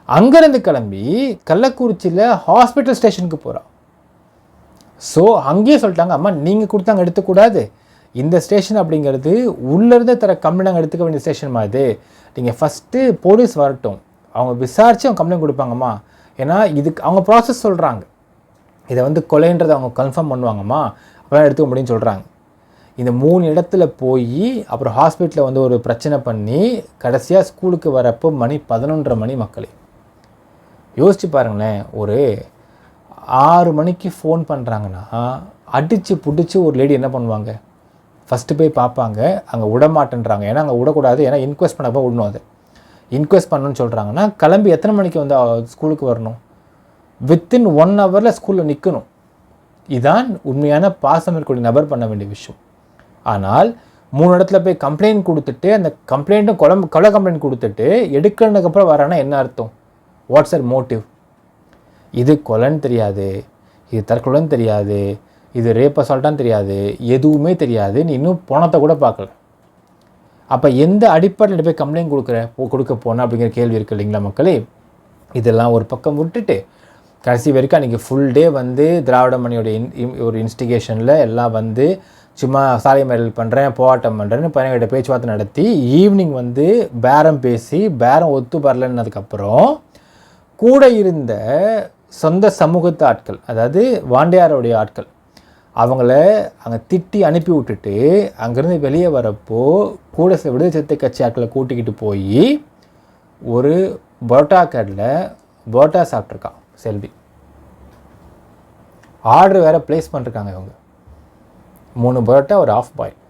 அங்கேருந்து கிளம்பி கள்ளக்குறிச்சியில் ஹாஸ்பிட்டல் ஸ்டேஷனுக்கு போகிறான். ஸோ அங்கேயே சொல்லிட்டாங்க, அம்மா நீங்கள் கொடுத்தாங்க எடுத்துக்கூடாது, இந்த ஸ்டேஷன் அப்படிங்கிறது உள்ளேருந்து தர கம்ப்ளைண்ட் நாங்கள் எடுத்துக்க வேண்டிய ஸ்டேஷன் மாதிரி, நீங்கள் ஃபஸ்ட்டு போலீஸ் வரட்டும், அவங்க விசாரித்து அவங்க கம்ப்ளைண்ட் கொடுப்பாங்கம்மா. ஏன்னா இதுக்கு அவங்க ப்ராசஸ் சொல்கிறாங்க, இதை கொலைன்றதை அவங்க கன்ஃபார்ம் பண்ணுவாங்கம்மா, அப்போலாம் எடுத்துக்க முடியும்னு சொல்கிறாங்க. இந்த 3 இடத்துல போய் அப்புறம் ஹாஸ்பிட்டலில் ஒரு பிரச்சனை பண்ணி கடைசியாக ஸ்கூலுக்கு வரப்போ மணி 11:30 மணி மக்களே. யோசிச்சு பாருங்களேன், ஒரு 6 மணிக்கு ஃபோன் பண்ணுறாங்கன்னா அடித்து பிடிச்சி ஒரு லேடி என்ன பண்ணுவாங்க? ஃபஸ்ட்டு போய் பார்ப்பாங்க, அங்கே விடமாட்டேன்றாங்க. ஏன்னா அங்கே விடக்கூடாது, ஏன்னா இன்குவெஸ்ட் பண்ணப்போ விடணும். அது இன்குவெஸ்ட் பண்ணணும்னு சொல்கிறாங்கன்னா கிளம்பி எத்தனை மணிக்கு ஸ்கூலுக்கு வரணும்? வித்தின் 1 ஹவரில் ஸ்கூலில் நிற்கணும். இதுதான் உண்மையான பாசம் இருக்கக்கூடிய நபர் பண்ண வேண்டிய விஷயம். ஆனால் 3 இடத்துல போய் கம்ப்ளைண்ட் கொடுத்துட்டு, அந்த கம்ப்ளைண்ட்டும் கொலை கம்ப்ளைண்ட் கொடுத்துட்டு எடுக்கிறதுக்கப்புறம் வரானா என்ன அர்த்தம்? What's our motive? இது கொலைன்னு தெரியாது, இது தற்கொலைன்னு தெரியாது, இது ரேப் அசால்ட்டான்னு தெரியாது, எதுவுமே தெரியாது, நீ இன்னும் பணத்தை கூட பார்க்கல. அப்போ எந்த அடிப்படையில் போய் கம்ப்ளைண்ட் கொடுக்க போனால் அப்படிங்கிற கேள்வி இருக்குது இல்லைங்களா மக்களே? இதெல்லாம் ஒரு பக்கம் விட்டுட்டு கடைசி வரைக்கும் அன்றைக்கி ஃபுல் டே திராவிட மணியோடைய ஒரு இன்ஸ்டிகேஷனில் எல்லாம் சும்மா சாலை மறியல் பண்ணுறேன், போராட்டம் பண்ணுறேன்னு பையன்கிட்ட பேச்சுவார்த்தை நடத்தி ஈவினிங் பேரம் பேசி பேரம் ஒத்து வரலன்னதுக்கப்புறம் கூட இருந்த சொந்த சமூகத்து ஆட்கள், அதாவது வாண்டியாரோடைய ஆட்கள், அவங்கள அங்கே திட்டி அனுப்பி விட்டுட்டு அங்கேருந்து வெளியே வரப்போ கூட விடுதலை சிறுத்தை கட்சி ஆட்களை கூட்டிக்கிட்டு போய் ஒரு பரோட்டா கடையில் பரோட்டா சாப்பிட்ருக்கான் செல்வி. ஆர்டர் வேறு ப்ளேஸ் பண்ணிருக்காங்க இவங்க. 3 பரோட்டா, ஒரு ஆஃப் பாயில்.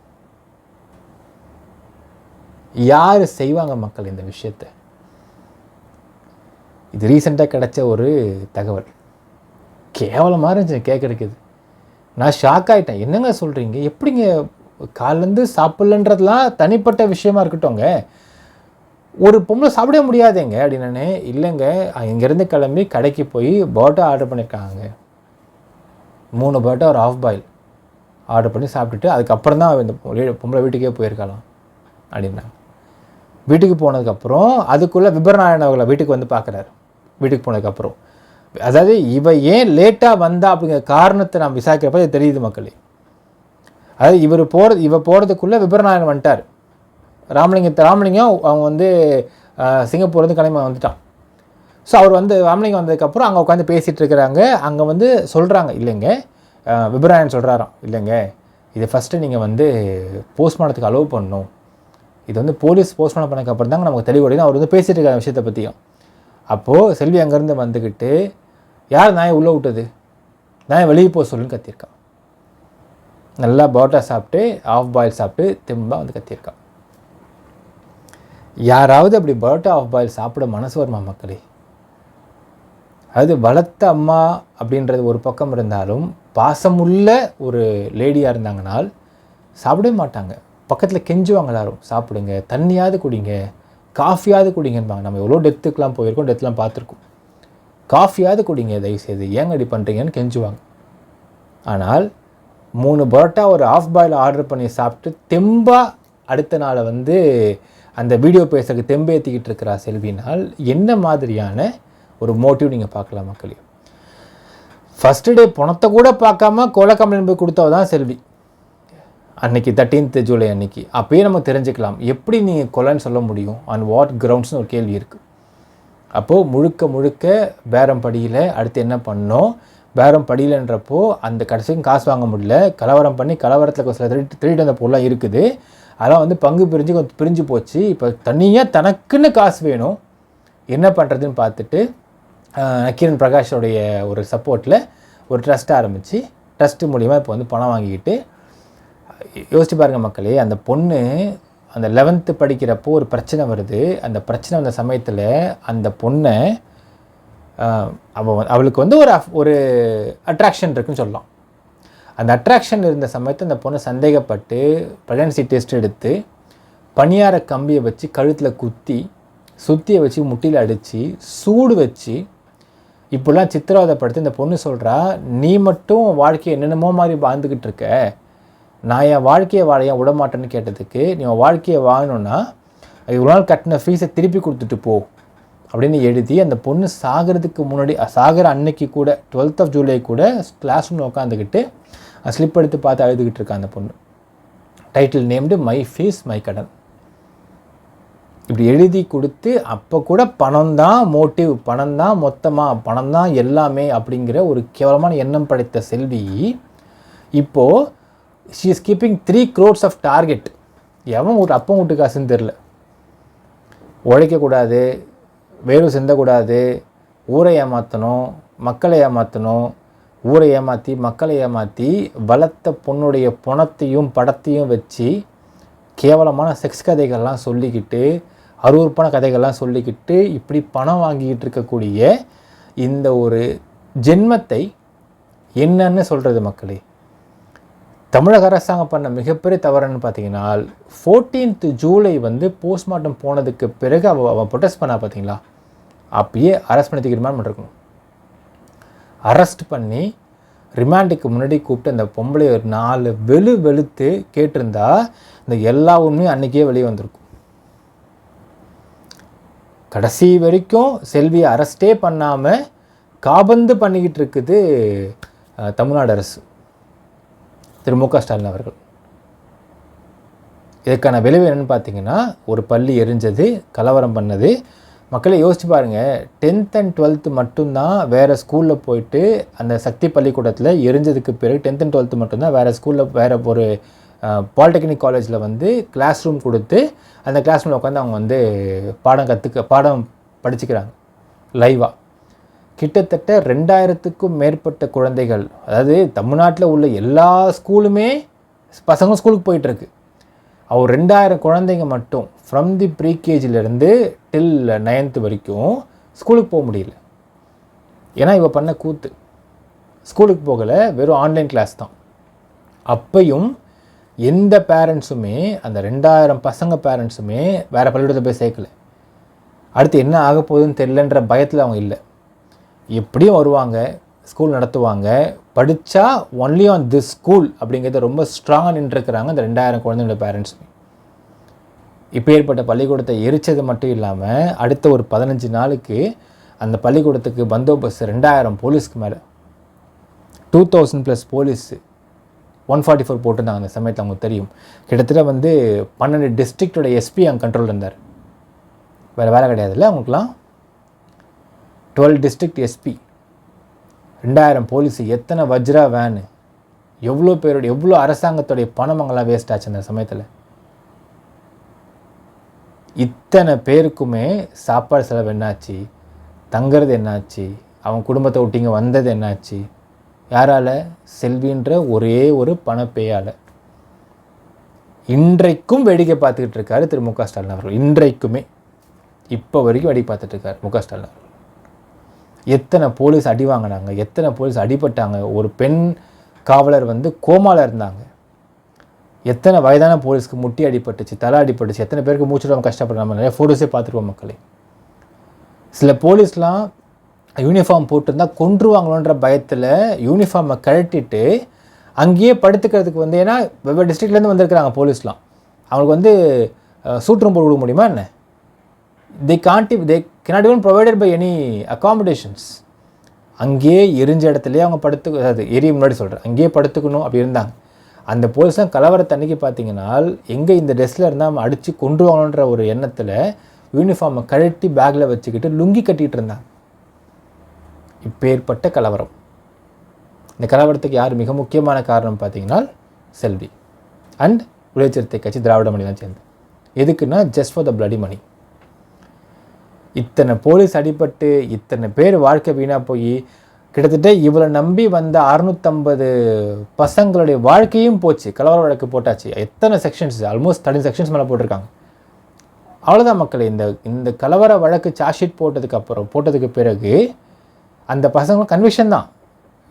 யார் செய்வாங்க மக்கள் இந்த விஷயத்தை? இது ரீசெண்டாக கிடைச்ச ஒரு தகவல். கேவலமாக இருந்துச்சு கேட்குறதுக்கு. நான் ஷாக் ஆகிட்டேன். என்னங்க சொல்கிறீங்க? எப்படிங்க காலேருந்து சாப்பிட்லன்றதுலாம் தனிப்பட்ட விஷயமா இருக்கட்டும்ங்க. ஒரு பொம்பளை சாப்பிடவே முடியாதேங்க அப்படின்னே. இல்லைங்க, இங்கேருந்து கிளம்பி கடைக்கு போய் பரோட்டா ஆர்டர் பண்ணியிருக்காங்க. 3 பரோட்டா ஒரு ஆஃப் பாயில் ஆர்டர் பண்ணி சாப்பிட்டுட்டு அதுக்கப்புறம் தான் இந்த பொம்பளை வீட்டுக்கே போயிருக்கலாம் அப்படின்னாங்க. வீட்டுக்கு போனதுக்கப்புறம் அதுக்குள்ளே விபரநாராயண அவர்களை வீட்டுக்கு வந்து பார்க்குறாரு. வீட்டுக்கு போனதுக்கப்புறம் அதாவது இவ ஏன் லேட்டாக வந்தா அப்படிங்கிற காரணத்தை நான் விசாரிக்கிறப்ப இது தெரியுது மக்களே. அதாவது இவ போகிறதுக்குள்ளே விபரநாராயணன் வந்துட்டார். ராமலிங்கம் அவங்க வந்து சிங்கப்பூர்லேருந்து கிளம்பி வந்துட்டான். ஸோ அவர் வந்து ராமலிங்கம் வந்ததுக்கப்புறம் அங்கே உட்காந்து பேசிகிட்டு இருக்கிறாங்க. அங்கே வந்து சொல்கிறாங்க, இல்லைங்க விபரநாராயணன் சொல்கிறாராம், இல்லைங்க இதை ஃபஸ்ட்டு நீங்கள் வந்து போஸ்ட்மார்ட்டத்துக்கு அலோவ் பண்ணணும். இது வந்து போலீஸ் போஸ்ட்மார்ட்டம் பண்ணதுக்கப்புறம் தாங்க நமக்கு தெளிவுடையும் அவர் வந்து பேசிகிட்டு இருக்கிற விஷயத்தை பற்றியும். அப்போது செல்வி அங்கேருந்து வந்துக்கிட்டு யார் நாயை உள்ளே விட்டது, நாயை வெளியே போக சொல்லுன்னு கத்தியிருக்கான். நல்லா பரோட்டா சாப்பிட்டு ஆஃப் பாயில் சாப்பிட்டு திரும்ப வந்து கத்தியிருக்கான். யாராவது அப்படி பரோட்டா ஆஃப் பாயில் சாப்பிட மனசு வருமா மக்களே? அதாவது வளர்த்த அம்மா அப்படின்றது ஒரு பக்கம் இருந்தாலும் பாசமுள்ள ஒரு லேடியாக இருந்தாங்கனால் சாப்பிடவே மாட்டாங்க. பக்கத்தில் கெஞ்சுவாங்க எல்லாரும், சாப்பிடுங்க, தண்ணியாவது குடிங்க, காஃபியாவது குடிங்கன்பாங்க. நம்ம எவ்வளோ டெத்துக்கெலாம் போயிருக்கோம், டெத்துலாம் பார்த்துருக்கோம். காஃபியாவது குடிங்க தயவுசெய்து, ஏங்க இப்படி பண்ணுறீங்கன்னு கெஞ்சுவாங்க. ஆனால் 3 பரோட்டா ஒரு ஆஃப் பாயில் ஆர்டர் பண்ணி சாப்பிட்டு தெம்பாக அடுத்த நாளை வந்து அந்த வீடியோ பேசுறதுக்கு தெம்பேற்றிக்கிட்டு இருக்கிறா செல்வினால் என்ன மாதிரியான ஒரு மோட்டிவ் நீங்கள் பார்க்கலாம் மக்களே. ஃபஸ்ட்டு டே பணத்தை கூட பார்க்காம கொலை கம்ப்ளைண்ட் போய் கொடுத்தவ தான் செல்வி அன்னைக்கு 13th ஜூலை அன்னைக்கு. அப்பயே நம்ம தெரிஞ்சுக்கலாம் எப்படி நீங்கள் கொலைன்னு சொல்ல முடியும், ஆன் வாட் கிரவுண்ட்ஸ்னு ஒரு கேள்வி இருக்குது. அப்போது முழுக்க பேரம் படியில் அடுத்து என்ன பண்ணோம், பேரம் படியிலன்றப்போ அந்த கடைசிக்கும் காசு வாங்க முடியல, கலவரம் பண்ணி கலவரத்தில் சில திருட்டு வந்த பொருளாக இருக்குது, அதெல்லாம் வந்து பங்கு பிரிஞ்சு போச்சு. இப்போ தனியாக தனக்குன்னு காசு வேணும், என்ன பண்ணுறதுன்னு பார்த்துட்டு நக்கீரன் பிரகாஷோடைய ஒரு சப்போர்ட்டில் ஒரு ட்ரஸ்ட் ஆரம்பித்து ட்ரஸ்ட்டு மூலிமா இப்போ வந்து பணம் வாங்கிக்கிட்டு யோசிச்சு பாருங்கள் மக்களே. அந்த பொண்ணு அந்த 11th படிக்கிறப்போ ஒரு பிரச்சனை வருது. அந்த பிரச்சனை வந்த சமயத்தில் அந்த பொண்ணை அவளுக்கு வந்து ஒரு அட்ராக்ஷன் இருக்குன்னு சொல்லலாம். அந்த அட்ராக்ஷன் இருந்த சமயத்தில் அந்த பொண்ணை சந்தேகப்பட்டு ப்ரெக்னன்சி டெஸ்ட் எடுத்து பனியார கம்பியை வச்சு கழுத்தில் குத்தி சுத்தியை வச்சு முட்டியில் அடித்து சூடு வச்சு இப்படிலாம் சித்திரவதைப்படுத்தி இந்த பொண்ணு சொல்கிறா, நீ மட்டும் வாழ்க்கையை என்னென்னமோ மாதிரி வாழ்ந்துக்கிட்டு இருக்க, நான் என் வாழ்க்கையை வாழைய விடமாட்டேன்னு கேட்டதுக்கு, நீ உன் வாழ்க்கையை வாழணுன்னா இவ்வளோ நாள் கட்டின ஃபீஸை திருப்பி கொடுத்துட்டு போ அப்படின்னு எழுதி அந்த பொண்ணு சாகிறதுக்கு முன்னாடி சாகிற அன்னைக்கு கூட 12th ஜூலை கூட கிளாஸ் ரூமில் உட்காந்துக்கிட்டு ஸ்லிப் எடுத்து பார்த்து அழுதுகிட்டு இருக்கா அந்த பொண்ணு. Title named my fees my கடன். இப்படி எழுதி கொடுத்து அப்போ கூட பணம் தான் மோட்டிவ், பணம் தான் மொத்தமாக, பணம் தான் எல்லாமே அப்படிங்கிற ஒரு கேவலமான எண்ணம் படைத்த செல்வி இப்போது she is keeping 3 crores of target. எவன் ஒரு அப்பம் வீட்டு காசுன்னு தெரில. உழைக்கக்கூடாது, வேறு சிந்தக்கூடாது, ஊரை ஏமாற்றணும், மக்களை ஏமாற்றணும், ஊரை ஏமாற்றி மக்களை ஏமாற்றி வளர்த்த பொண்ணுடைய பணத்தையும் படத்தையும் வச்சு கேவலமான செக்ஸ் கதைகள்லாம் சொல்லிக்கிட்டு அருவருப்பான கதைகள்லாம் சொல்லிக்கிட்டு இப்படி பணம் வாங்கிக்கிட்டு இருக்கக்கூடிய இந்த ஒரு ஜென்மத்தை என்னன்னு சொல்கிறது மக்களே. தமிழக அரசாங்கம் பண்ண மிகப்பெரிய தவறுன்னு பார்த்தீங்கன்னா 14th ஜூலை வந்து போஸ்ட்மார்ட்டம் போனதுக்கு பிறகு அவன் ப்ரொடெஸ்ட் பண்ணா பார்த்தீங்களா, அப்பயே அரெஸ்ட் பண்ணி ரிமாண்ட் பண்ணிருக்கணும். அரெஸ்ட் பண்ணி ரிமாண்டுக்கு முன்னாடி கூப்பிட்டு அந்த பொம்பளை ஒரு 4 வெளுத்து கேட்டிருந்தா இந்த எல்லா உண்மையும் அன்றைக்கே வெளியே வந்திருக்கும். கடைசி வரைக்கும் செல்வியை அரெஸ்டே பண்ணாமல் காபந்து பண்ணிக்கிட்டு இருக்குது தமிழ்நாடு அரசு, திரு மு க ஸ்டாலின் அவர்கள். இதுக்கான விளைவு என்னென்னு பார்த்தீங்கன்னா, ஒரு பள்ளி எரிஞ்சது, கலவரம் பண்ணது. மக்களை யோசிச்சு பாருங்கள், 10th and 12th மட்டும்தான் வேறு ஸ்கூலில் போயிட்டு அந்த சக்தி பள்ளிக்கூடத்தில் எரிஞ்சதுக்கு பிறகு 10th and 12th மட்டும்தான் வேறு ஸ்கூலில் வேறு ஒரு பாலிடெக்னிக் காலேஜில் வந்து கிளாஸ் ரூம் கொடுத்து அந்த கிளாஸ் ரூமில் உட்காந்து அவங்க வந்து பாடம் படிச்சுக்கிறாங்க லைவாக. கிட்டத்தட்ட 2000க்கும் மேற்பட்ட குழந்தைகள், அதாவது தமிழ்நாட்டில் உள்ள எல்லா ஸ்கூலுமே பசங்க ஸ்கூலுக்கு போயிட்டுருக்கு. அவர் 2000 குழந்தைங்க மட்டும் ஃப்ரம் தி ப்ரீகேஜிலேருந்து டில் 9th வரைக்கும் ஸ்கூலுக்கு போக முடியல. ஏன்னா இவ பண்ண கூத்து, ஸ்கூலுக்கு போகலை, வெறும் ஆன்லைன் கிளாஸ் தான். அப்பையும் எந்த பேரண்ட்ஸுமே அந்த 2000 பசங்க பேரண்ட்ஸுமே வேறு பள்ளிக்கூடத்தை போய் சேர்க்கல. அடுத்து என்ன ஆக போகுதுன்னு தெரியலன்ற பயத்தில் அவங்க இல்லை. எப்படியும் வருவாங்க, ஸ்கூல் நடத்துவாங்க, படித்தா ஒன்லி ஆன் திஸ் ஸ்கூல் அப்படிங்கிறத ரொம்ப ஸ்ட்ராங்காக நின்றுருக்கிறாங்க அந்த 2000 குழந்தைங்களோட பேரண்ட்ஸுமே. இப்போ ஏற்பட்ட பள்ளிக்கூடத்தை எரிச்சது மட்டும் இல்லாமல் அடுத்த ஒரு 15 நாளுக்கு அந்த பள்ளிக்கூடத்துக்கு பந்தோபஸ்து 2000 போலீஸ்க்கு மேலே 2000+ போலீஸு 144 போட்டிருந்தாங்க அந்த சமயத்தில். அவங்களுக்கு தெரியும், கிட்டத்தட்ட 12 டிஸ்ட்ரிக்டோட எஸ்பி அங்கே கண்ட்ரோல் இருந்தார். வேறு வேலை கிடையாதுல்ல அவங்களுக்குலாம். 12 டிஸ்ட்ரிக்ட் எஸ்பி, 2000 போலீஸு, எத்தனை வஜ்ரா வேனு, எவ்வளோ அரசாங்கத்துடைய பணம் அங்கெல்லாம் வேஸ்ட் ஆச்சு அந்த சமயத்தில். இத்தனை பேருக்குமே சாப்பாடு செலவு என்னாச்சு, தங்கிறது என்னாச்சு, அவங்க குடும்பத்தை விட்டிங்க வந்தது என்னாச்சு, யாரால்? செல்வின்ற ஒரே ஒரு பணப்பேயால். இன்றைக்கும் வேடிக்கை பார்த்துக்கிட்டு இருக்காரு திரு மு.க. ஸ்டாலின் அவர்கள். இன்றைக்குமே இப்போ வரைக்கும் வேடிக்கை பார்த்துட்ருக்காரு மு.க. ஸ்டாலின் அவர்கள். எத்தனை போலீஸ் அடி வாங்கினாங்க, எத்தனை போலீஸ் அடிபட்டாங்க. ஒரு பெண் காவலர் கோமாவில் இருந்தாங்க. எத்தனை வயதான போலீஸ்க்கு முட்டி அடிபட்டுச்சு, தலை அடிபட்டுச்சு, எத்தனை பேருக்கு மூச்சுடாமல் கஷ்டப்படுறாங்க. நிறைய ஃபோட்டோஸே பார்த்துருவோம் மக்களே. சில போலீஸ்லாம் யூனிஃபார்ம் போட்டிருந்தால் கொன்றுவாங்களோன்ற பயத்தில் யூனிஃபார்மை கழட்டிட்டு அங்கேயே படுத்துக்கிறதுக்கு ஏன்னா வெவ்வேறு டிஸ்ட்ரிக்ட்லேருந்து வந்திருக்கிறாங்க போலீஸ்லாம். அவங்களுக்கு சூட் ரூம் போட்டு கொடுக்க முடியுமா என்ன? they cannot even provided by any accommodations. அங்கேயே எரிஞ்ச இடத்துலையே அவங்க அதாவது எரிய முன்னாடி சொல்கிறேன், அங்கேயே படுத்துக்கணும் அப்படி இருந்தாங்க. அந்த போலீஸ்லாம் கலவரத்தை அன்றைக்கி பார்த்தீங்கன்னா எங்கே இந்த ட்ரெஸ்ஸில் இருந்தால் நம்ம அடித்து கொண்டுவாங்கன்ற ஒரு எண்ணத்தில் யூனிஃபார்மை கழட்டி பேக்கில் வச்சுக்கிட்டு லுங்கி கட்டிகிட்டு இருந்தாங்க. இப்போ ஏற்பட்ட கலவரம். இந்த கலவரத்துக்கு யார் மிக முக்கியமான காரணம் பார்த்தீங்கன்னா செல்வி அண்ட் விடுதலை சிறுத்தை கட்சி, திராவிட மணிலாம் சேர்ந்து. எதுக்குன்னா ஜஸ்ட் ஃபார் த பிளடி மணி. இத்தனை போலீஸ் அடிபட்டு இத்தனை பேர் வாழ்க்கை வீணாக போய் கிட்டத்தட்ட இவளை நம்பி வந்த 650 பசங்களுடைய வாழ்க்கையும் போச்சு. கலவர வழக்கு போட்டாச்சு. எத்தனை செக்ஷன்ஸ், ஆல்மோஸ்ட் 30 செக்ஷன்ஸ் மேலே போட்டிருக்காங்க. அவ்வளோதான் மக்களே. இந்த கலவர வழக்கு சார்ஜ் ஷீட் போட்டதுக்கு பிறகு அந்த பசங்களும் கன்விக்ஷன் தான்,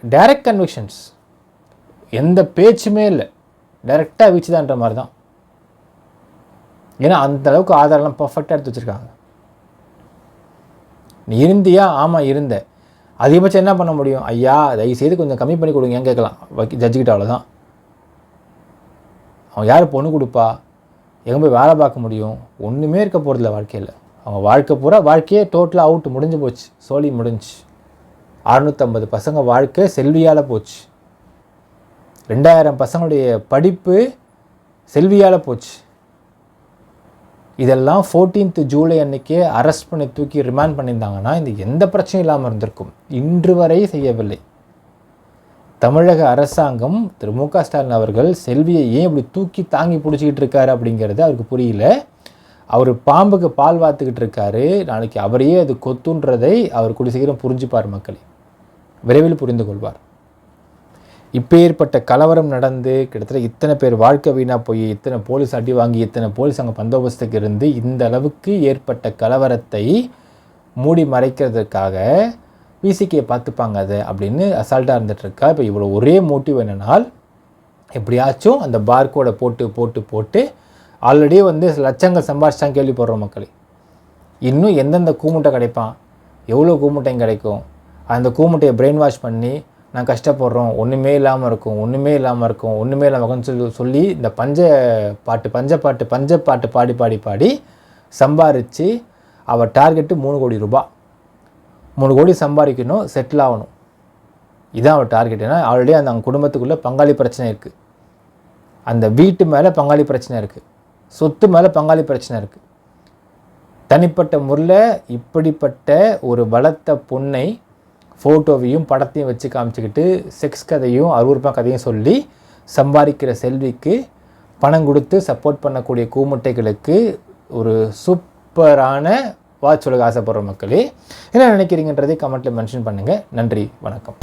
டைரக்ட் கன்விக்ஷன்ஸ், எந்த பேச்சுமே இல்லை, டைரெக்டாக வீச்சுதான்ற மாதிரி தான். ஏன்னா அந்த அளவுக்கு ஆதாரம்லாம் பர்ஃபெக்டாக எடுத்து வச்சுருக்காங்க. நீ இருந்தியா? ஆமாம் இருந்தேன். அதிகபட்சம் என்ன பண்ண முடியும்? ஐயா தயவுசெய்து கொஞ்சம் கம்மி பண்ணி கொடுங்கன்னு கேட்கலாம் ஜட்ஜுக்கிட்ட. அவ்வளோதான். அவன் யார் பொண்ணு கொடுப்பா? எங்கே போய் வேலை பார்க்க முடியும்? ஒன்றுமே இருக்க போகிறதில்ல வாழ்க்கையில். அவங்க வாழ்க்கை பூரா வாழ்க்கையே டோட்டலாக அவுட், முடிஞ்சு போச்சு, சோழி முடிஞ்சு. 650 பசங்க வாழ்க்கை செல்வியால் போச்சு. 2000 பசங்களுடைய படிப்பு செல்வியால் போச்சு. இதெல்லாம் 14th ஜூலை அன்றைக்கே அரெஸ்ட் பண்ணி தூக்கி ரிமாண்ட் பண்ணியிருந்தாங்கன்னா இந்த எந்த பிரச்சனையும் இல்லாமல் இருந்திருக்கும். இன்று வரை செய்யவில்லை. தமிழக அரசாங்கம் திரு மு.க. ஸ்டாலின் அவர்கள் செல்வியை ஏன் இப்படி தூக்கி தாங்கி பிடிச்சிக்கிட்டு இருக்காரு அப்படிங்கிறது அவருக்கு புரியல. அவர் பாம்புக்கு பால் வாத்துக்கிட்டு இருக்காரு. நாளைக்கு அவரையே அது கொத்துன்றதை அவர் கூடிய சீக்கிரம் புரிஞ்சுப்பார். மக்கள் விரைவில் புரிந்து கொள்வார். இப்போ ஏற்பட்ட கலவரம் நடந்து கிட்டத்தட்ட இத்தனை பேர் வாழ்க்கை வீணாக போய் இத்தனை போலீஸ் அடி வாங்கி இத்தனை போலீஸ் அங்கே பந்தோபஸ்துக்கு இருந்து இந்த அளவுக்கு ஏற்பட்ட கலவரத்தை மூடி மறைக்கிறதுக்காக பிசிகே பார்த்துப்பாங்க அதை அப்படின்னு அசால்ட்டாக இருந்துகிட்ருக்கா. இப்போ இவ்வளோ ஒரே மோட்டிவ் என்னென்னால் எப்படியாச்சும் அந்த பார்கோடை போட்டு ஆல்ரெடி லட்சங்கள் சம்பாதிச்சாங்க கேள்விப்படுறோம் மக்களே. இன்னும் எந்தெந்த கூமுட்டை கிடைப்பான், எவ்வளோ கூமுட்டையும் கிடைக்கும், அந்த கூமுட்டையை பிரெயின் வாஷ் பண்ணி நான் கஷ்டப்படுறோம், ஒன்றுமே இல்லாமல் இருக்கும்னு சொல்லி இந்த பஞ்ச பாட்டு பாடி சம்பாரித்து அவள் டார்கெட்டு 3 கோடி ரூபாய். 3 கோடி சம்பாதிக்கணும், செட்டில் ஆகணும். இதுதான் அவள் டார்கெட். ஏன்னா ஆல்ரெடி அந்த அவங்க குடும்பத்துக்குள்ளே பங்காளி பிரச்சனை இருக்குது, அந்த வீட்டு மேலே பங்காளி பிரச்சனை இருக்குது, சொத்து மேலே பங்காளி பிரச்சனை இருக்குது. தனிப்பட்ட முறையில் இப்படிப்பட்ட ஒரு வளர்த்த பொண்ணை ஃபோட்டோவையும் படத்தையும் வச்சு காமிச்சிக்கிட்டு செக்ஸ் கதையும் அருவருப்பான கதையும் சொல்லி சம்பாதிக்கிற செல்விக்கு பணம் கொடுத்து சப்போர்ட் பண்ணக்கூடிய கூமுட்டைகளுக்கு ஒரு சூப்பரான வாட்ச் உலக ஆசைப்படுற மக்களே என்ன நினைக்கிறீங்கன்றதை கமெண்ட்டில் மென்ஷன் பண்ணுங்கள். நன்றி, வணக்கம்.